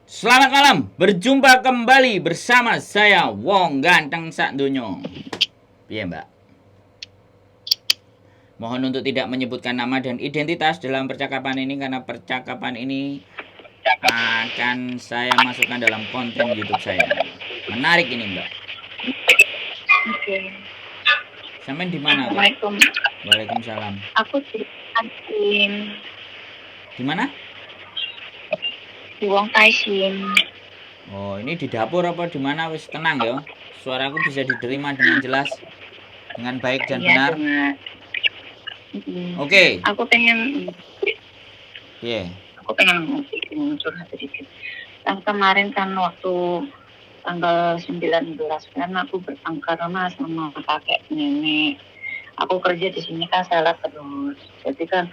Selamat malam, berjumpa kembali bersama saya Wong Ganteng Sak Dunyo. Iya mbak. Mohon untuk tidak menyebutkan nama dan identitas dalam percakapan ini karena percakapan ini akan saya masukkan dalam konten YouTube saya. Menarik ini mbak. Oke. Sampai di mana kok? Assalamualaikum. Waalaikumsalam. Aku di Taisin. Di mana? Di Wong Taisin. Oh ini di dapur apa di mana? Wis tenang ya. Suaraku bisa diterima dengan jelas, dengan baik dan benar. Oke. Aku pengen. Iya. Aku pengen curhat sedikit. Kan kemarin kan waktu tanggal 19 kan aku bertengkar sama kakek nenek. Aku kerja di sini kan salah terus. Jadi kan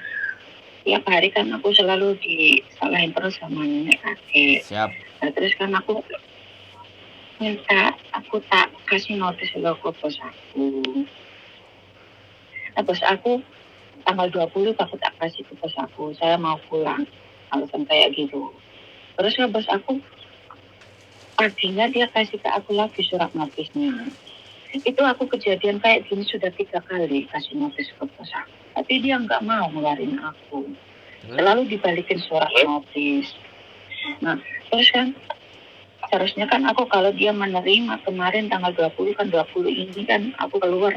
tiap hari kan aku selalu disalahin terus sama nenek kakek. Siap. Nah, terus kan aku tak kasih notis lo ke bos aku. Nah, bos aku tanggal 20 aku tak kasih ke bos aku. Saya mau pulang. Alasan kayak gitu. Terus ya bos aku paginya dia kasih ke aku lagi surat notisnya. Itu aku kejadian kayak gini sudah 3 kali kasih notis ke bos aku. Tapi dia nggak mau ngeluarin aku. Selalu dibalikin surat notis. Nah, terus kan seharusnya kan aku kalau dia menerima kemarin tanggal 20 kan 20 ini kan aku keluar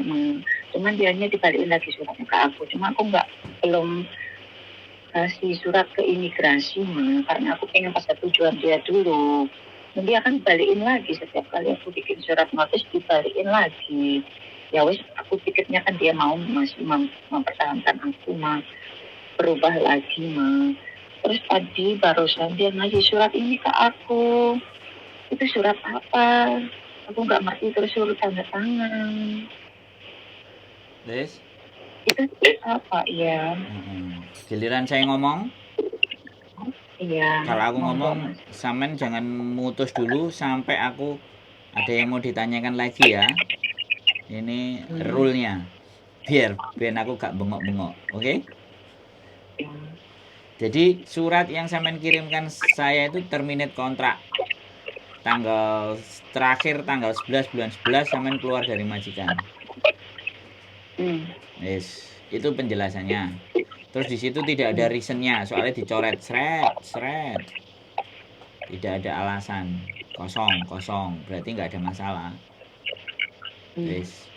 cuman dianya dibalikin lagi suratnya ke aku. Cuma aku belum kasih surat ke imigrasi karena aku pengen pasal tujuan dia dulu. Dan dia akan balikin lagi setiap kali aku bikin surat notis dibalikin lagi. Ya wes aku pikirnya kan dia masih mempertahankan aku berubah lagi Terus tadi barusan dia ngasih surat ini ke aku. Itu surat apa? Aku nggak ngerti, terus suruh tanda tangan. Des? Itu apa ya? Giliran saya ngomong. Iya. Kalau aku ngomong, Samen jangan mutus dulu sampai aku ada yang mau ditanyakan lagi ya. Ini rule-nya. Biar aku gak bengok-bengok, oke? Jadi surat yang Samen kirimkan saya itu terminate kontrak. Terakhir tanggal 11 bulan 11 Samen keluar dari majikan. Yes, itu penjelasannya. Terus di situ tidak ada reasonnya, soalnya dicoret seret. Tidak ada alasan, kosong. Berarti nggak ada masalah. Yes.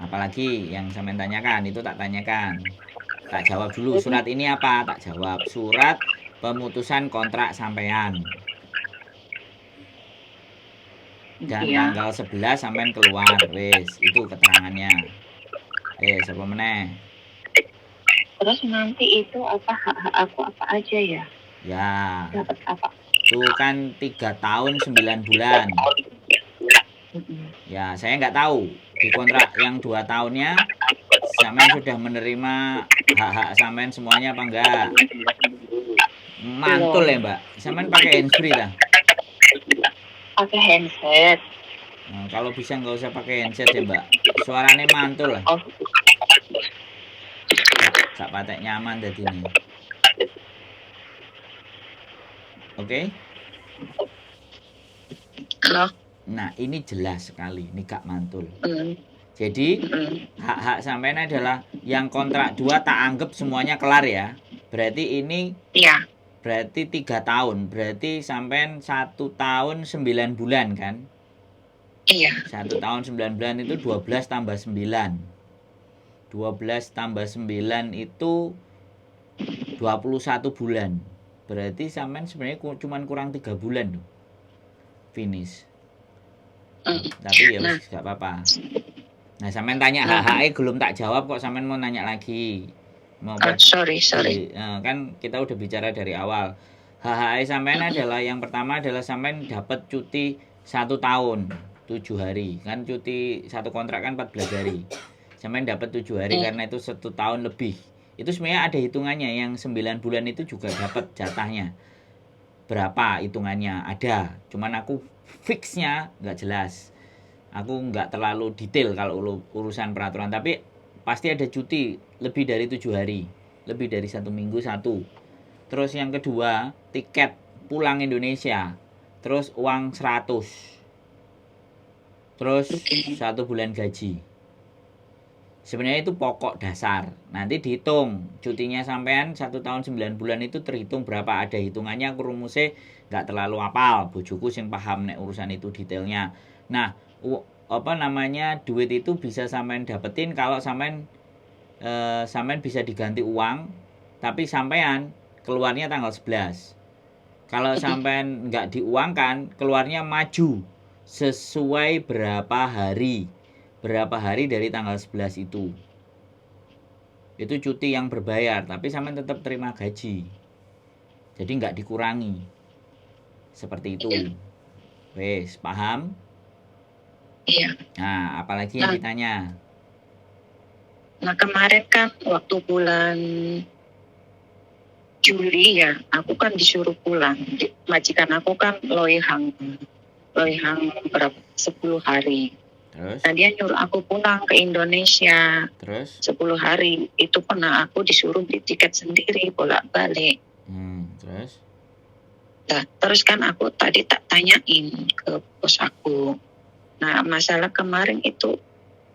Apalagi yang Samen tanyakan, itu tak tanyakan. Tak jawab dulu, surat ini apa? Tak jawab. Surat pemutusan kontrak sampean. Dan tanggal 11 sampean keluar, wes, itu keterangannya. Siapa meneh? Terus nanti itu hak aku apa aja ya? Ya. Dapat apa? Itu kan 3 tahun 9 bulan. Ya, saya nggak tahu. Di kontrak yang 2 tahunnya Samen sudah menerima hak-hak Samen semuanya apa enggak? Mantul ya mbak. Samen pakai handsfree lah. Pakai handset. Nah, kalau bisa nggak usah pakai handset ya mbak. Suaranya mantul lah. Gak patek nyaman tadi nih. Oke? Nah ini jelas sekali. Ini gak mantul. Jadi hak-hak sampean adalah yang kontrak 2 tak anggap semuanya kelar ya. Berarti ini berarti 3 tahun. Berarti sampean 1 tahun 9 bulan kan? Iya. 1 tahun 9 bulan itu 12 tambah 9. 12 tambah 9 itu 21 bulan. Berarti sampean sebenarnya cuma kurang 3 bulan tuh. Finish. Tapi ya gak apa-apa. Nah, sampean tanya hak-haknya belum tak jawab kok sampean mau nanya lagi. Sorry. Kan kita udah bicara dari awal. Hak-haknya sampean adalah yang pertama adalah sampean dapat cuti 1 tahun 7 hari. Kan cuti 1 kontrak kan 14 hari. Sampean dapat 7 hari karena itu 1 tahun lebih. Itu sebenarnya ada hitungannya, yang 9 bulan itu juga dapat jatahnya. Berapa hitungannya? Ada. Cuman aku fixnya nggak jelas. Aku nggak terlalu detail kalau urusan peraturan, tapi pasti ada cuti lebih dari 7 hari, lebih dari 1 minggu 1. Terus yang kedua, tiket pulang Indonesia, terus uang 100, terus 1 bulan gaji. Sebenarnya itu pokok dasar. Nanti dihitung cutinya sampean 1 tahun 9 bulan itu terhitung berapa, ada hitungannya, aku rumusnya nggak terlalu apal, bojoku sing paham nek urusan itu detailnya. Nah, duit itu bisa sampean dapetin kalau sampean bisa diganti uang, tapi sampean keluarnya tanggal 11. Kalau sampean nggak diuangkan, keluarnya maju sesuai berapa hari dari tanggal 11 itu cuti yang berbayar, tapi sampean tetap terima gaji, jadi nggak dikurangi, seperti itu. Wes, paham? Iya. Nah, apalagi yang ditanya? Nah, kemarin kan waktu bulan Juli ya, aku kan disuruh pulang. Majikan aku kan loihang berapa 10 hari. Terus? Nah, dia nyuruh aku pulang ke Indonesia. Terus? 10 hari. Itu pernah aku disuruh beli tiket sendiri bolak-balik. Terus? Nah, terus kan aku tadi tak tanyain ke bos aku. Nah, masalah kemarin itu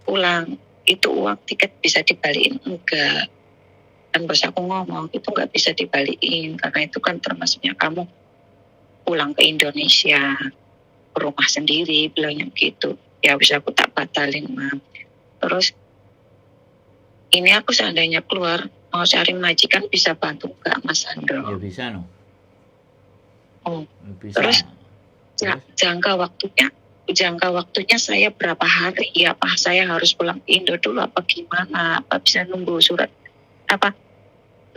pulang, itu uang tiket bisa dibalikin enggak? Kan bos aku ngomong itu nggak bisa dibalikin karena itu kan termasuknya kamu pulang ke Indonesia, ke rumah sendiri, bilangnya gitu. Ya bisa aku tak batalin, Mam. Terus ini aku seandainya keluar mau cari majikan, bisa bantu nggak, Mas Andro? Ya bisa, no. Bisa. Terus jangka waktunya saya berapa hari ya? Apa saya harus pulang ke Indo dulu apa gimana? Apa bisa nunggu surat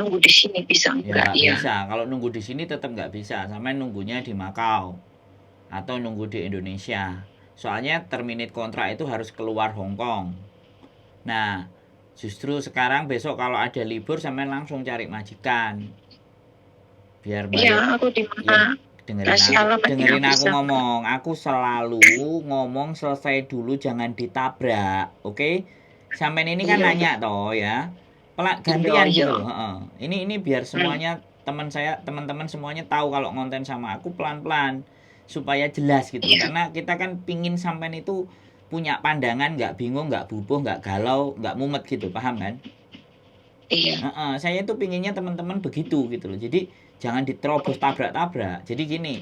nunggu di sini bisa enggak? Ya bisa. Kalau nunggu di sini tetap nggak bisa, sampai nunggunya di Makau atau nunggu di Indonesia. Soalnya terminate kontrak itu harus keluar Hong Kong. Nah, justru sekarang besok kalau ada libur sampai langsung cari majikan. Biar balik. Iya, aku di mana? Dengerin aku ngomong. Aku selalu ngomong selesai dulu, jangan ditabrak. Oke? Sampean ini kan nanya toh ya. Gantian gitu loh. Ini biar semuanya teman-teman semuanya tahu kalau ngonten sama aku pelan-pelan supaya jelas gitu. Karena kita kan pingin sampean itu punya pandangan, nggak bingung, nggak bubuh, nggak galau, nggak mumet gitu, paham kan? Iya. Saya itu pinginnya teman-teman begitu gitu loh. Jadi jangan diterobos tabrak-tabrak. Jadi gini,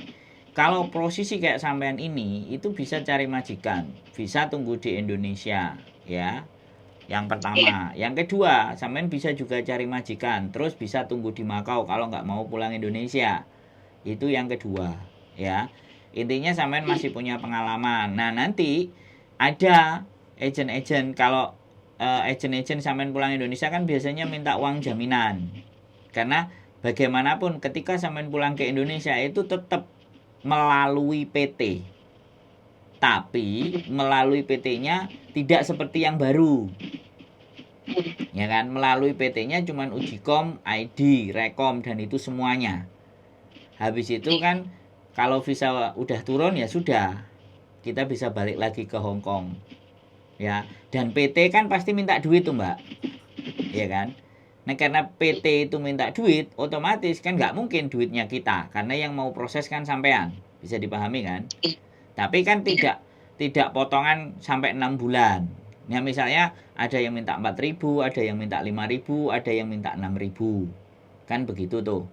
kalau posisi kayak sampean ini itu bisa cari majikan, bisa tunggu di Indonesia, ya. Yang pertama, yang kedua, sampean bisa juga cari majikan, terus bisa tunggu di Makau kalau nggak mau pulang Indonesia. Itu yang kedua, ya. Intinya sampean masih punya pengalaman. Nah, nanti ada agent-agent, kalau agent-agent sampean pulang Indonesia kan biasanya minta uang jaminan. Karena bagaimanapun ketika sampean pulang ke Indonesia itu tetap melalui PT. Tapi melalui PT-nya tidak seperti yang baru. Ya kan, melalui PT-nya cuman Ujikom, ID, Rekom, dan itu semuanya. Habis itu kan kalau visa udah turun ya sudah, kita bisa balik lagi ke Hong Kong. Ya, dan PT kan pasti minta duit tuh, Mbak. Ya kan? Nah, karena PT itu minta duit, otomatis kan nggak mungkin duitnya kita, karena yang mau proses kan sampean. Bisa dipahami kan? Tapi kan tidak potongan sampai 6 bulan. Nah, misalnya ada yang minta 4.000, ada yang minta 5.000, ada yang minta 6.000. Kan begitu tuh.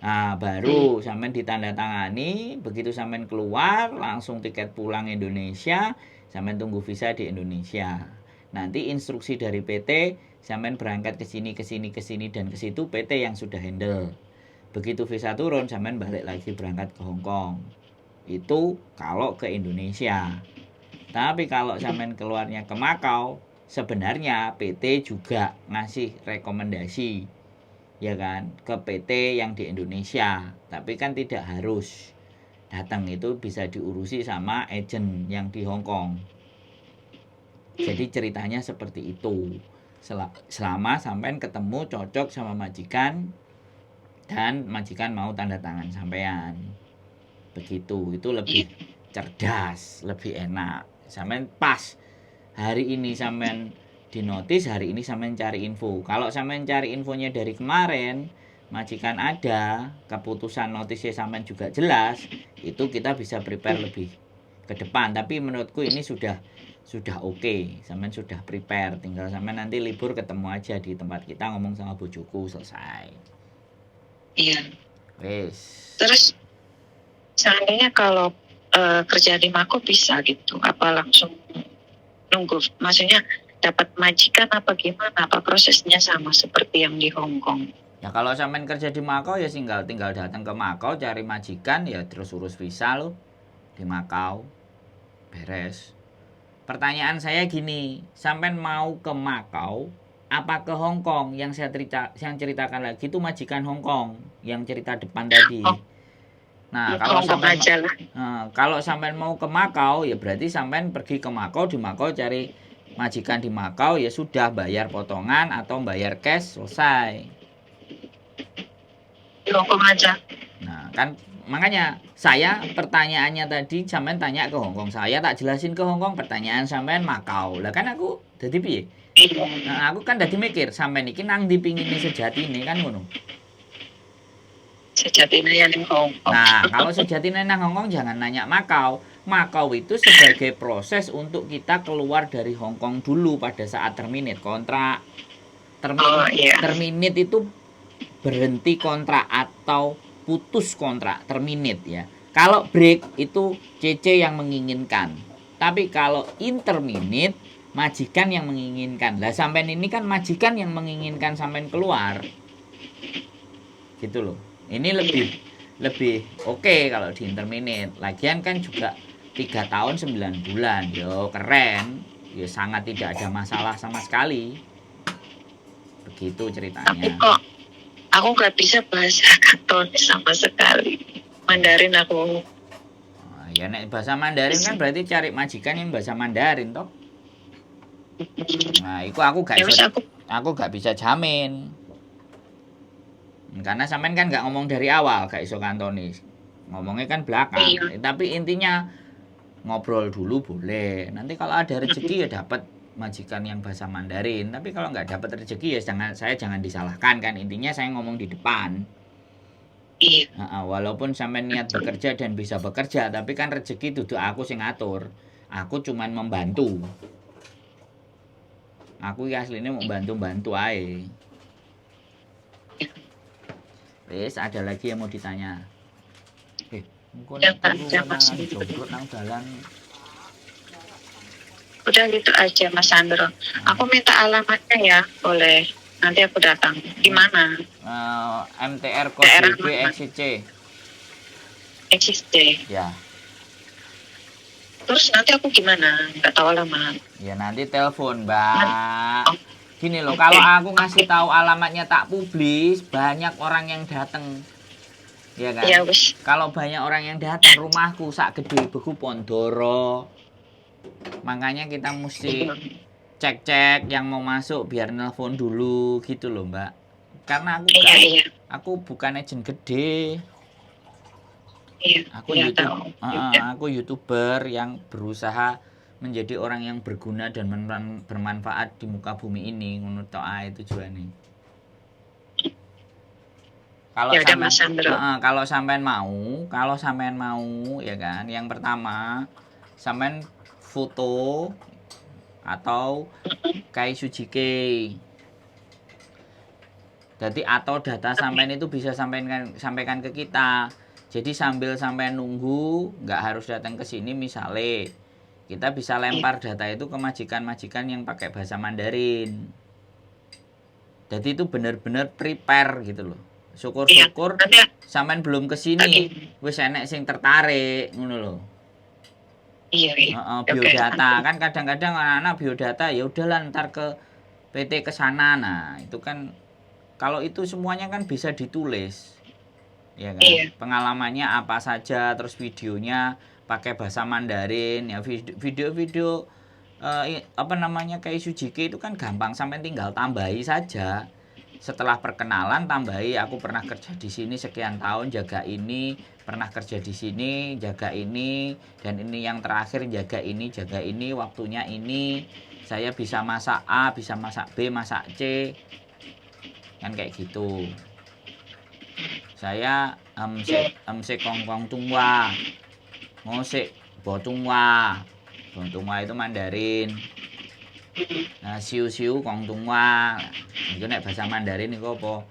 Nah, baru sampean ditandatangani, begitu sampean keluar, langsung tiket pulang Indonesia, sampean tunggu visa di Indonesia. Nanti instruksi dari PT, sampean berangkat ke sini, dan ke situ PT yang sudah handle. Begitu visa turun, sampean balik lagi berangkat ke Hong Kong. Itu kalau ke Indonesia. Tapi kalau sampean keluarnya ke Makau, sebenarnya PT juga ngasih rekomendasi, ya kan, ke PT yang di Indonesia. Tapi kan tidak harus datang, itu bisa diurusi sama agent yang di Hong Kong. Jadi ceritanya seperti itu. Selama sampean ketemu cocok sama majikan dan majikan mau tanda tangan sampean. Begitu, itu lebih cerdas, lebih enak. Sampean pas hari ini sampean di notis, hari ini sampean cari info. Kalau sampean cari infonya dari kemarin, majikan ada, keputusan notisnya sampean juga jelas, itu kita bisa prepare lebih ke depan. Tapi menurutku ini sudah oke, sampean sudah prepare, tinggal sampean nanti libur ketemu aja di tempat kita ngomong sama bojoku, selesai. Iya. Wes. Terus seandainya kalau kerja di Mako bisa gitu, apa langsung nunggu? Maksudnya dapat majikan apa gimana? Apa prosesnya sama seperti yang di Hong Kong? Ya kalau sampean kerja di Makau ya tinggal datang ke Makau cari majikan ya terus urus visa lo di Makau. Beres. Pertanyaan saya gini, sampean mau ke Makau apa ke Hong Kong? Yang saya ceritakan lagi itu majikan Hong Kong yang cerita depan tadi. Nah, kalau sampean mau ke Makau ya berarti sampean pergi ke Makau, di Makau cari majikan di Makau ya sudah, bayar potongan atau bayar cash, selesai. Di Hong Kong aja. Nah, kan makanya saya pertanyaannya tadi sampean tanya ke Hong Kong, saya tak jelasin ke Hong Kong, pertanyaan sampean Makau. Lah kan aku dadi piye? Nah, aku kan dadi mikir sampean iki nang ndi pingine sejatine kan ngono. Sejatine yang di Hong Kong. Nah, kalau sejatine nang Hong Kong jangan nanya Makau. Makau itu sebagai proses untuk kita keluar dari Hong Kong dulu pada saat terminate kontrak. Terminate itu berhenti kontrak atau putus kontrak, terminate ya. Kalau break itu CC yang menginginkan. Tapi kalau interminate majikan yang menginginkan. Lah sampean ini kan majikan yang menginginkan sampean keluar. Gitu loh. Ini lebih oke kalau di interminate. Lagian kan juga 3 tahun 9 bulan. Yo keren. Yo sangat tidak ada masalah sama sekali. Begitu ceritanya. Tapi kok aku nggak bisa bahasa Kantonis sama sekali. Mandarin aku. Ya nek bahasa Mandarin kan berarti cari majikan yang bahasa Mandarin toh. Nah, itu aku gak bisa jamin. Karena sampean kan gak ngomong dari awal gak iso Kantonis. Ngomongnya kan belakang. Tapi intinya ngobrol dulu boleh. Nanti kalau ada rezeki ya dapat majikan yang bahasa Mandarin. Tapi kalau nggak dapat rezeki ya jangan disalahkan kan. Intinya saya ngomong di depan. Walaupun sampai niat bekerja dan bisa bekerja, tapi kan rezeki duduk aku sing ngatur. Aku cuman membantu. Aku aslinya mau bantu aja. Wes, ada lagi yang mau ditanya? Udah gitu aja Mas Sandro. Aku minta alamatnya ya, boleh. Nanti aku datang. Di mana? MTR Kos BB XC. XC. Ya. Terus nanti aku gimana? Nggak tahu alamat. Ya nanti telepon, Mbak. Gini loh, kalau aku ngasih tahu alamatnya tak publis, banyak orang yang datang. Ya kan? Ya, wis. Kalau banyak orang yang datang, rumahku sak gede beku Pondoro. Makanya kita mesti cek yang mau masuk biar nelpon dulu gitu loh, Mbak. Karena aku bukan agent gede. Aku YouTuber yang berusaha menjadi orang yang berguna dan bermanfaat di muka bumi ini, menurut itu tujuannya. Kalau sampean mau ya kan, yang pertama sampean foto atau kai Sujike. Jadi atau data sampean itu bisa sampaikan ke kita. Jadi sambil sampean nunggu, nggak harus datang ke sini misalnya. Kita bisa lempar data itu ke majikan-majikan yang pakai bahasa Mandarin. Jadi itu benar-benar prepare gitu loh. Syukur-syukur sampean belum kesini, wis enek sing tertarik ngono loh. Biodata kan kadang-kadang anak-anak biodata ya udahlah ntar ke PT kesana. Nah itu kan kalau itu semuanya kan bisa ditulis, ya kan? Pengalamannya apa saja, terus videonya pakai bahasa Mandarin, ya video-video kayak Sujike itu kan gampang, sampai tinggal tambahi saja. Setelah perkenalan tambahi, aku pernah kerja di sini sekian tahun jaga ini, pernah kerja di sini jaga ini, dan ini yang terakhir jaga ini, waktunya ini, saya bisa masak A, bisa masak B, masak C, kan kayak gitu. Saya amse kongkong tungwa, ngosek botungwa. Botungwa itu Mandarin. Nah, siu-siu kong tungwa. Itu nek bahasa Mandarin iku apa?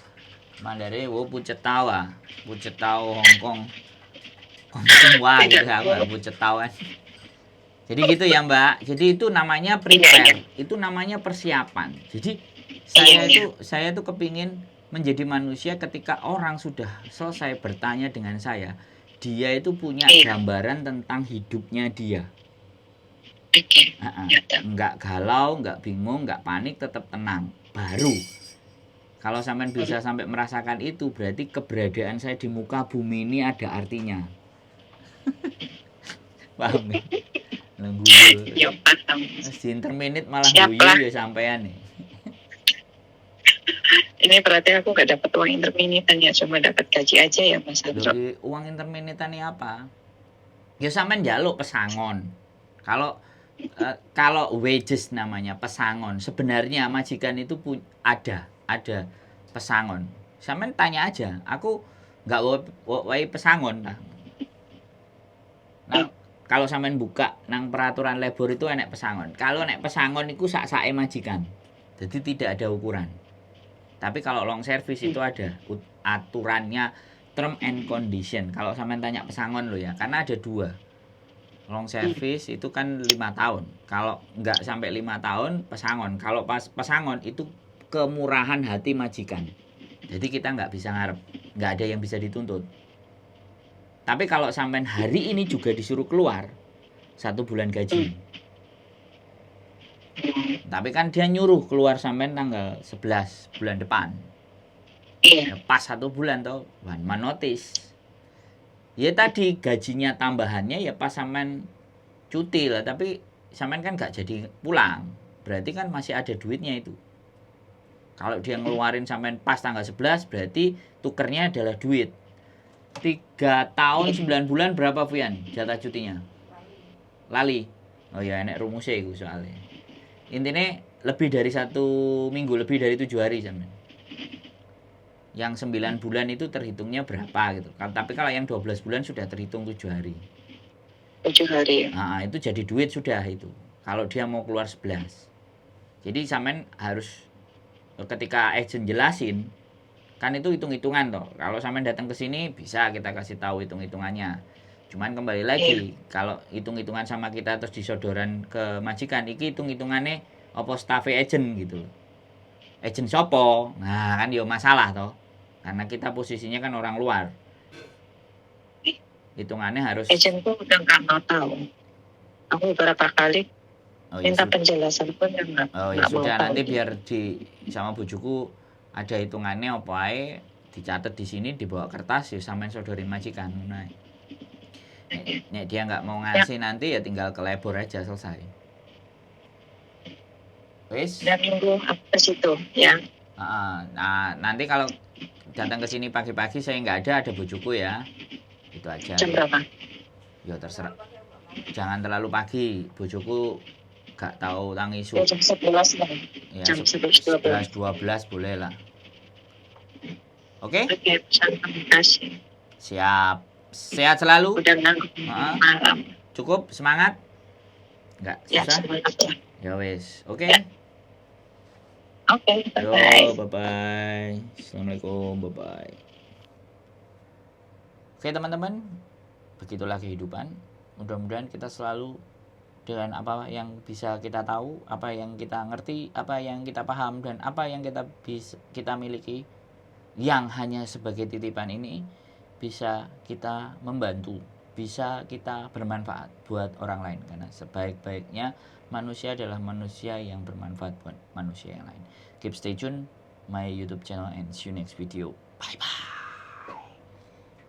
Mandarin wo pucetau ah. Pucetau Hongkong. Kong tungwa gitu aku enggak pucetau kan. Jadi gitu ya Mbak. Jadi itu namanya prepare. Itu namanya persiapan. Jadi saya tuh kepingin menjadi manusia ketika orang sudah selesai bertanya dengan saya, dia itu punya gambaran tentang hidupnya dia. Nggak galau, nggak bingung, nggak panik, tetap tenang. Baru kalau sampean bisa sampai merasakan itu, berarti keberadaan saya di muka bumi ini ada artinya. Paham ya? Nunggu Ya paham. di interminute malah guyu ya sampean nih. Ini berarti aku gak dapat uang interminitan ya, cuma dapat gaji aja ya Mas Andro. Dari uang interminitan ini apa? Ya sampean njaluk pesangon. Kalau wages namanya pesangon. Sebenarnya majikan itu ada pesangon. Sampean tanya aja, aku nggak wae pesangon. Nah, kalau sampean buka nang peraturan labor itu enek pesangon. Kalau enek pesangon itu sak-sake majikan. Jadi tidak ada ukuran. Tapi kalau long service itu ada aturannya, term and condition. Kalau sampean tanya pesangon lo ya, karena ada 2. Long service itu kan 5 tahun. Kalau nggak sampai 5 tahun pesangon. Kalau pas pesangon itu kemurahan hati majikan. Jadi kita nggak bisa ngarep, nggak ada yang bisa dituntut. Tapi kalau sampean hari ini juga disuruh keluar 1 bulan gaji. Tapi kan dia nyuruh keluar sampean tanggal 11 bulan depan. Ya, pas 1 bulan toh, one man notice. Ya tadi gajinya tambahannya ya pas sampean cuti lah, tapi sampean kan gak jadi pulang. Berarti kan masih ada duitnya itu. Kalau dia ngeluarin sampean pas tanggal 11, berarti tukernya adalah duit. 3 tahun 9 bulan berapa Fian jatah cutinya? Lali. Oh ya enek rumusnya itu soalnya. Intinya lebih dari 1 minggu, lebih dari 7 hari sampean. Yang 9 bulan itu terhitungnya berapa gitu. Tapi kalau yang 12 bulan sudah terhitung 7 hari. 7 hari. Nah, itu jadi duit sudah itu. Kalau dia mau keluar 11. Jadi sampean harus ketika agent jelasin, kan itu hitung-hitungan toh. Kalau sampean datang ke sini bisa kita kasih tahu hitung-hitungannya. Cuman kembali lagi, kalau hitung-hitungan sama kita terus disodoran ke majikan, iki hitung-hitungannya apa staff agent gitu. Agent sopo? Nah, kan yo masalah toh. Karena kita posisinya kan orang luar. Hitungannya harus agentku udah nggak mau tahu. Aku beberapa kali minta penjelasan pun nggak ya sudah mau nanti tahu. Biar sama bujuku ada hitungannya apa ae dicatat di sini dibawa kertas ya sampean sodorin majikan. Nah, nek dia nggak mau ngasih nanti ya tinggal ke labor aja selesai. Wis. Dan minggu ke situ ya. Nah nanti kalau datang ke sini pagi-pagi saya nggak ada bujuku ya. Itu aja. Jam berapa? Ya terserah. Jangan terlalu pagi, bujuku gak tahu tang isu. Ya, jam 11 lah. Ya, jam 11 12 boleh lah. Oke? Oke, terima kasih. Siap. Sehat selalu. Udah nanggung malam. Cukup semangat? Enggak susah? Ya wes. Oke. Ya. Oke, bye-bye. Bye-bye. Assalamualaikum, bye-bye. Oke teman-teman, begitulah kehidupan. Mudah-mudahan kita selalu dengan apa yang bisa kita tahu, apa yang kita ngerti, apa yang kita paham, dan apa yang kita miliki, yang hanya sebagai titipan ini bisa kita membantu, bisa kita bermanfaat buat orang lain. Karena sebaik-baiknya manusia adalah manusia yang bermanfaat buat manusia yang lain. Keep stay tune my YouTube channel and see you next video. Bye bye.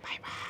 Bye bye.